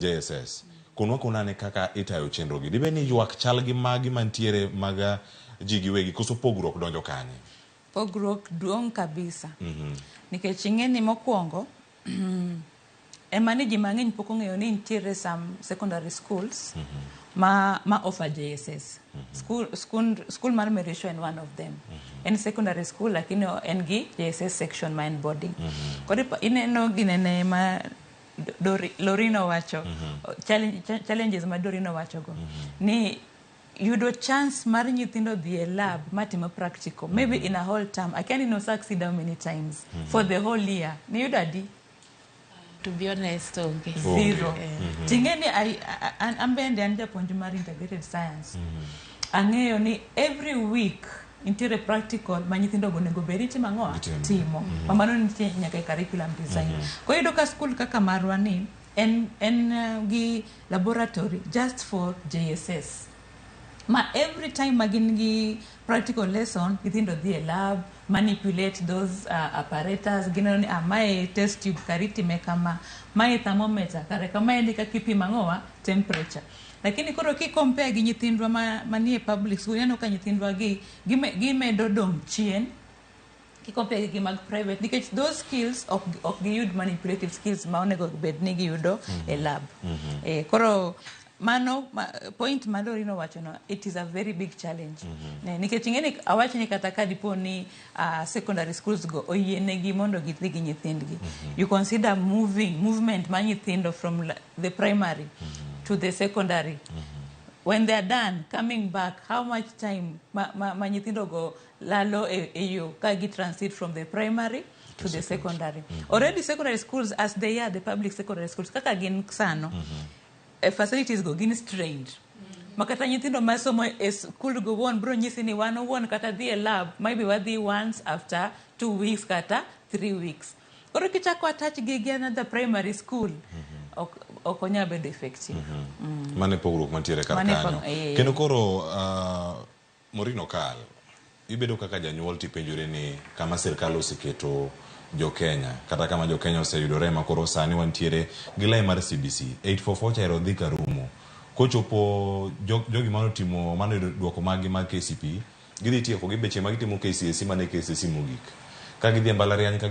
JSS. Kunwa kunane kaka itayo chenro gi. Dibe ni ywak chal gi magi mantiere maga jigi wegi koso pogruok donjo kanye? Pogruok duong kabisa. Nikech ing'eni mokwongo ema ni ji mang'eny pok ong'eyo ni nitiere some secondary schools ma offer JSS. School mar Merisho en one of them. En secondary school lakini en gi JSS section ma en boarding. Kodi ineno ginene ma Lorino wacho challenges ma Dorino wacho go ni yudo chance mar nyithindo dhi e lab matimo practical maybe in a whole term I can't even succeed how many times for the whole year ni yudo adi to be honest okay. Zero. Tingeni ambende anja japuonj mar integrated science ang'eyo ni every week intere practical ma nyithindo go nego beri timo timo mano nitie nyaka curriculum design ko yudo ka school kaka marwa ni en gi laboratory just for JSS ma every time magin gi practical lesson nyithindo dhi e lab manipulate those apparatus gino ni mae test tube kariti mekama mae thermometer kare kama ndi kakipima ngowa temperature. Lakini koro ki compare gi nyithindwa manie public school yano ka nyithindwa gi medo dong chien ki compare gi mag private because those skills of the youth manipulative skills ma onego bed ni gi yudo e lab. Koro mano point Madorino wacho no it is a very big challenge. Nikech ing'eni awacho ni kata ka dipo ni secondary schools go oyienegi mondo gidhi gi nyithindgi. You consider movement ma nyithindo from the primary to the secondary. When they are done coming back, how much time ma nyithindo go lalo yo ka gi transit from the primary to the secondary. Already secondary schools as they are the public secondary schools kaka gin sano facilities go gin strained. Makata nyithindo masomo e school go won bro nyisi ni won kata dhi e lab maybe wadhi once after 2 weeks kata 3 weeks. Koro kichako attach gi another primary school okonya bedo effective. Mane pogruok mantiere kar kanyo. Kendo koro Morino Kal ibedo kaka janyuol tipenjore ni kama sirkal osiketo jo Kenya kata kama jo Kenya oseyudore makoro sani wantiere gi lai mar CBC 844 chairo dhi karumo kochopo jogi mano timo mano duoko magi mag KCP gidhi tieko gi beche mag timo KCSE mane KCSE mogik ka gidhi mbalariany ka